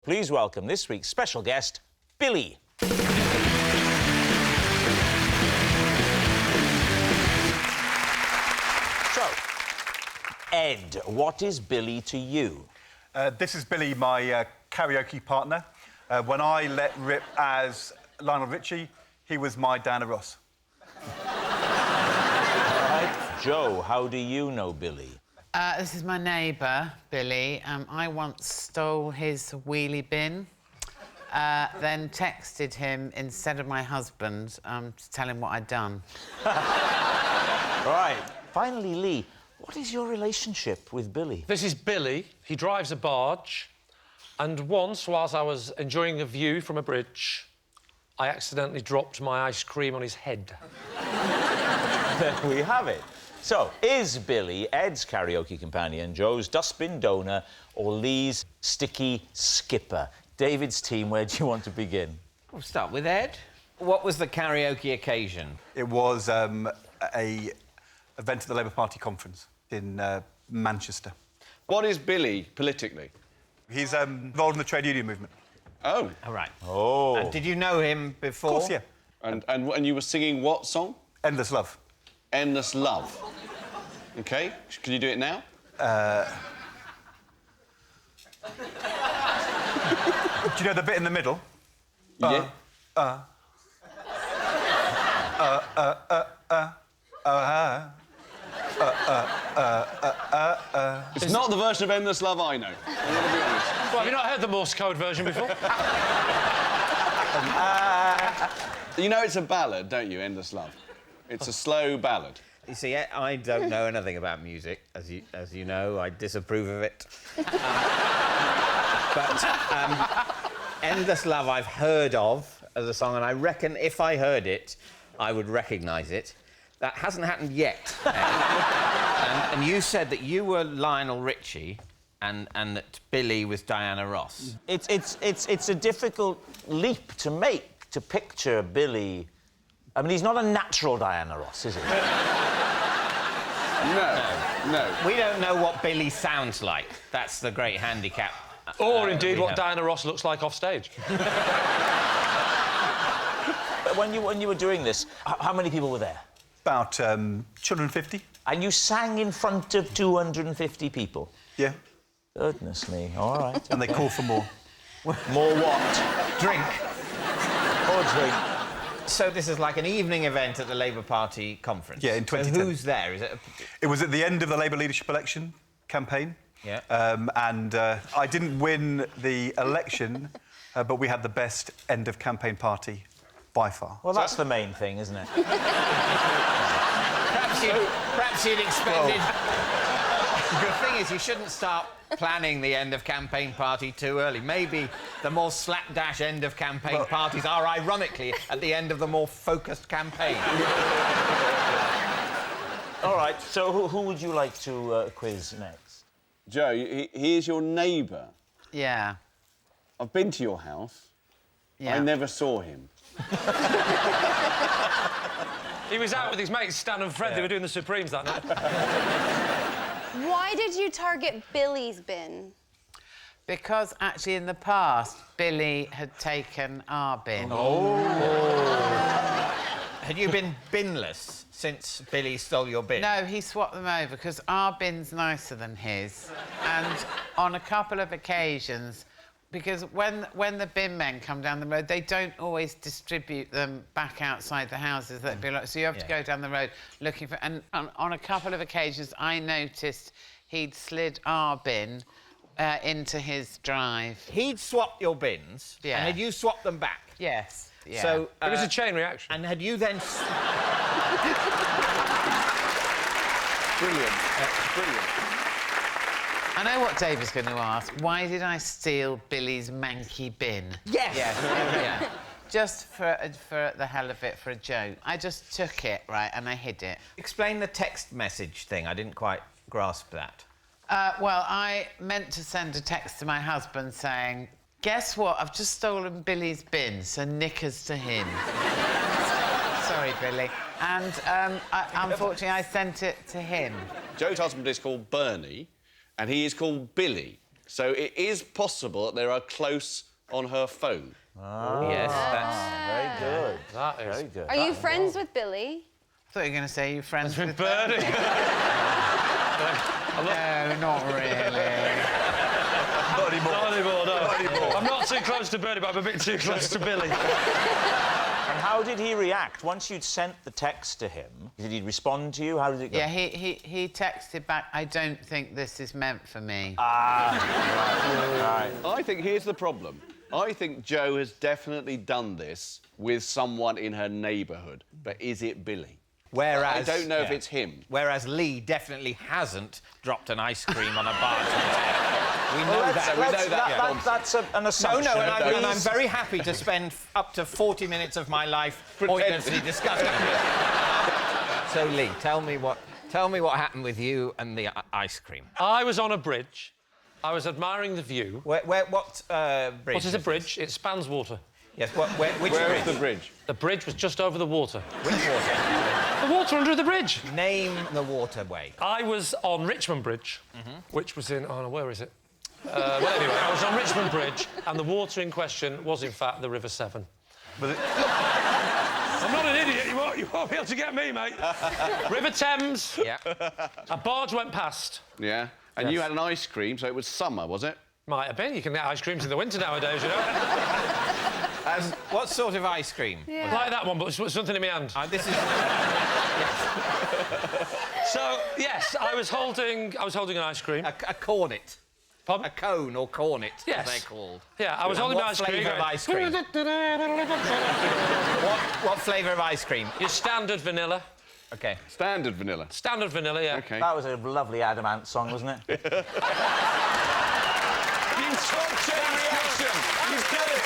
Please welcome this week's special guest, Billy. So, Ed, what is Billy to you? This is Billy, my karaoke partner. When I let rip as Lionel Ritchie, he was my Diana Ross. Joe, how do you know Billy? This is my neighbour, Billy. I once stole his wheelie bin, then texted him instead of my husband to tell him what I'd done. Right. Finally, Lee, what is your relationship with Billy? This is Billy. He drives a barge. And once, whilst I was enjoying a view from a bridge, I accidentally dropped my ice cream on his head. There we have it. So, is Billy Ed's karaoke companion, Joe's dustbin donor, or Lee's sticky skipper? David's team, where do you want to begin? We'll start with Ed. What was the karaoke occasion? It was a event at the Labour Party conference in Manchester. What is Billy politically? He's involved in the trade union movement. Oh. All right. Oh. And did you know him before? Of course, yeah. And you were singing what song? Endless Love. Endless Love. OK. Can you do it now? Do you know the bit in the middle? Yeah. It's not the version of Endless Love I know. I'm going to be honest. Well, have you not heard the Morse code version before? You know it's a ballad, don't you, Endless Love? It's a slow ballad. You see, I don't know anything about music, as you know. I disapprove of it. But Endless Love I've heard of as a song, and I reckon if I heard it, I would recognise it. That hasn't happened yet. And you said that you were Lionel Ritchie and that Billy was Diana Ross. It's a difficult leap to make, to picture Billy. I mean, he's not a natural Diana Ross, is he? No. We don't know what Billy sounds like. That's the great handicap. Or, indeed, what Diana Ross looks like off stage. But when you were doing this, how many people were there? About 250. And you sang in front of 250 people? Yeah. Goodness me, all right. And they call for more. More what? Drink. More drink. So this is like an evening event at the Labour Party conference? Yeah, in 2010. So who's there? Is it? It was at the end of the Labour leadership election campaign. Yeah. And I didn't win the election, but we had the best end-of-campaign party by far. Well, that's the main thing, isn't it? Perhaps you'd expected... The thing is, you shouldn't start planning the end-of-campaign party too early. Maybe the more slapdash end-of-campaign parties are, ironically, at the end of the more focused campaign. All right, so who would you like to quiz next? Joe, he is your neighbour. Yeah. I've been to your house. Yeah. I never saw him. He was out with his mates, Stan and Fred. They were doing the Supremes that night. Why did you target Billy's bin? Because, actually, in the past, Billy had taken our bin. Had you been binless since Billy stole your bin? No, he swapped them over, because our bin's nicer than his. And on a couple of occasions, because when the bin men come down the road, they don't always distribute them back outside the houses. That'd be like, so you have to go down the road looking for... And on a couple of occasions, I noticed he'd slid our bin into his drive. He'd swapped your bins, Yeah. and had you swapped them back? Yes, yeah. So... It was a chain reaction. And had you then... Brilliant. Brilliant. I know what Dave is going to ask. Why did I steal Billy's manky bin? Yes! Yeah. Just for the hell of it, for a joke. I just took it, right, and I hid it. Explain the text message thing. I didn't quite grasp that. Well, I meant to send a text to my husband saying, guess what? I've just stolen Billy's bin, so knickers to him. Sorry, Billy. And unfortunately, I sent it to him. Joe's husband is called Bernie, and he is called Billy. So it is possible that they are close on her phone. Yes, that's... Very good. That is... Very good. Are you friends with Billy? I thought you were going to say you're friends with Birdie. No, not really. Not anymore. Not anymore, no. I'm not too close to Birdie, but I'm a bit too close to Billy. And how did he react? Once you'd sent the text to him, did he respond to you? How did it go? Yeah, he texted back, I don't think this is meant for me. Right. I think here's the problem. I think Jo has definitely done this with someone in her neighbourhood. But is it Billy? Whereas... I don't know if it's him. Whereas Lee definitely hasn't dropped an ice cream on a barge. We know Well, that. that's an No, assumption. no, and I'm very happy to spend up to 40 minutes of my life pointlessly discussing it. So, Lee, tell me what happened with you and the ice cream. I was on a bridge. I was admiring the view. What bridge? What is a bridge? It spans water. Yes, which Where bridge? is the bridge? The bridge was just over the water. Which water? The water under the bridge. Name the waterway. I was on Richmond Bridge, which was in... Oh, no, where is it? Well, anyway, I was on Richmond Bridge, and the water in question was, in fact, the River Severn. Was it... I'm not an idiot. You won't be able to get me, mate. River Thames. Yeah. A barge went past. Yeah. And Yes. you had an ice cream, so it was summer, was it? Might have been. You can get ice creams in the winter nowadays, you know. What sort of ice cream? Like that one, but with something in my hand. This is... So, yes, I was holding an ice cream. a cornet. Pardon? A cone or cornet, Yes. as they're called. Yeah, I was And holding what my ice cream. flavour of ice cream? What flavour of ice cream? Your standard vanilla. OK. Standard vanilla. Standard vanilla, yeah. OK. That was a lovely Adamant song, wasn't it? You took the reaction! You did it!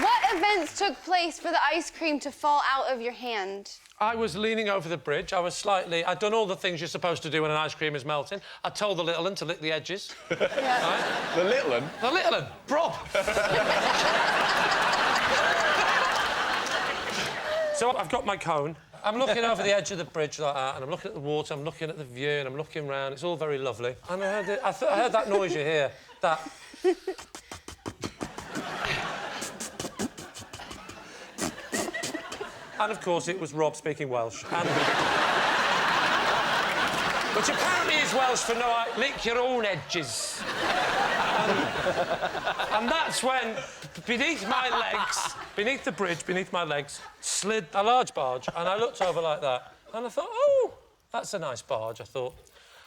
What events took place for the ice cream to fall out of your hand? I was leaning over the bridge. I'd done all the things you're supposed to do when an ice cream is melting. I told the little un to lick the edges. Right? The little one? The little un, Rob. So I've got my cone. I'm looking over the edge of the bridge like that, and I'm looking at the water, I'm looking at the view, and I'm looking round. It's all very lovely. And I heard that noise you hear, that... And, of course, it was Rob speaking Welsh. And... Which apparently is Welsh for no, lick your own edges. And that's when, beneath my legs, beneath the bridge, beneath my legs, slid a large barge, and I looked over like that, and I thought, oh, that's a nice barge, I thought.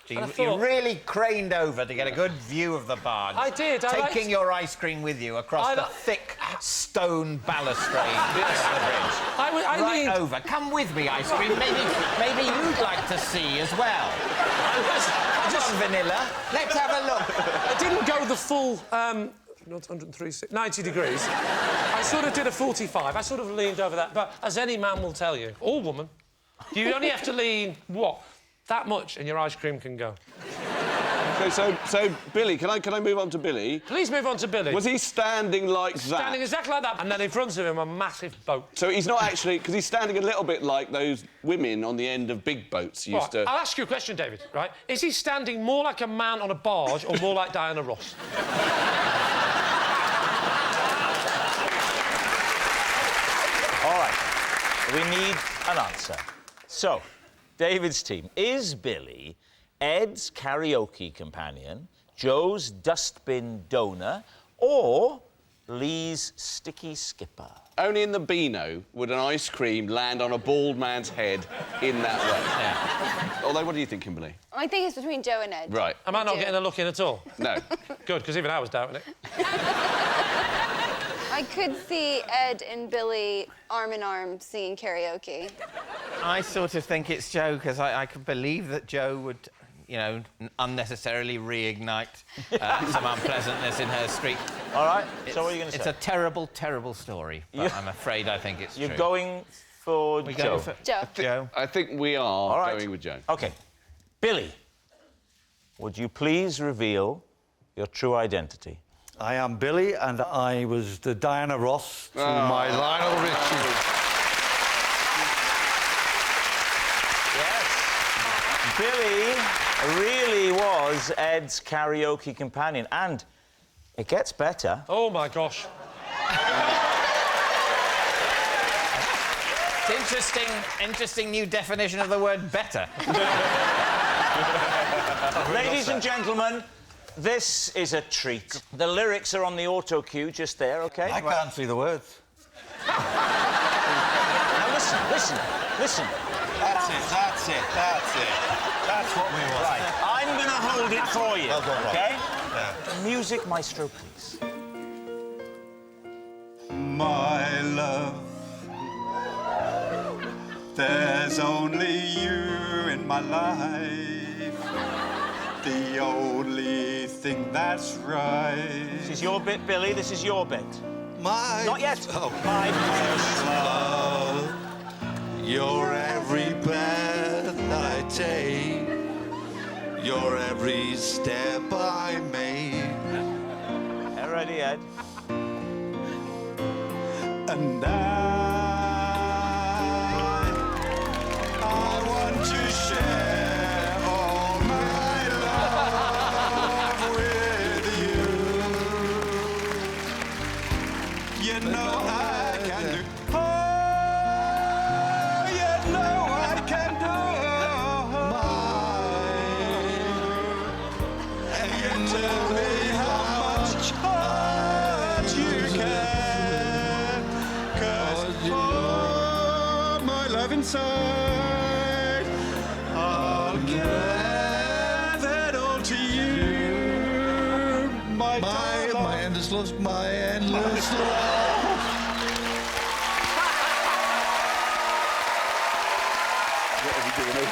So And I you thought- really craned over to get a good view of the barge. I did. Taking your ice cream with you across the thick stone balustrade of the bridge. I Right leaned... over. Come with me, ice cream. Maybe you'd like to see as well. Just vanilla. Let's have a look. I didn't go the full, not 103, 90 degrees. I sort of did a 45. I sort of leaned over that. But as any man will tell you, or woman, you only have to lean, what, that much, and your ice cream can go. OK, so Billy, can I move on to Billy? Please move on to Billy. Was he standing like Standing that? exactly like that, and then in front of him, a massive boat. So he's not actually... Because he's standing a little bit like those women on the end of big boats used Right, to... I'll ask you a question, David, right? Is he standing more like a man on a barge or more like Diana Ross? All right. We need an answer. So, David's team. Is Billy Ed's karaoke companion, Joe's dustbin donor, or Lee's sticky skipper? Only in the Beano would an ice cream land on a bald man's head in that way. Yeah. Although, what do you think, Kimberly? I think it's between Joe and Ed. Right. Am I not getting a look in at all? No. Good, because even I was doubting it. I could see Ed and Billy arm in arm singing karaoke. I sort of think it's Joe, because I can believe that Joe would, you know, unnecessarily reignite some unpleasantness in her street. All right. So what are you going to It's say? a terrible, terrible story, but I'm afraid I think it's You're true. going for We're Joe. going for Joe. Joe. I think we are All right. going with Joe. OK. Billy, would you please reveal your true identity? I am Billy, and I was the Diana Ross to my Lionel Ritchie. Yes. Billy really was Ed's karaoke companion. And it gets better. Oh, my gosh. It's interesting new definition of the word better. Ladies and gentlemen, this is a treat. The lyrics are on the auto cue just there, OK? I can't see the words. Now listen. That's it. That's what we want. Right, I'm going to hold it for you, Well done, Rob. OK? Yeah. Music maestro, please. My love, there's only you in my life. The only thing that's right. This is your bit, Billy. This is your bit. My... Not yet. Oh. My first love. You're every breath I take. You're every step I make. Get ready, Ed. And I want to share all my love with you. You know I can do. Oh, you know I can do. And you tell me how much heart you can. 'Cause all my love inside, I'll give it all to you. My endless love, my endless love. What are we doing?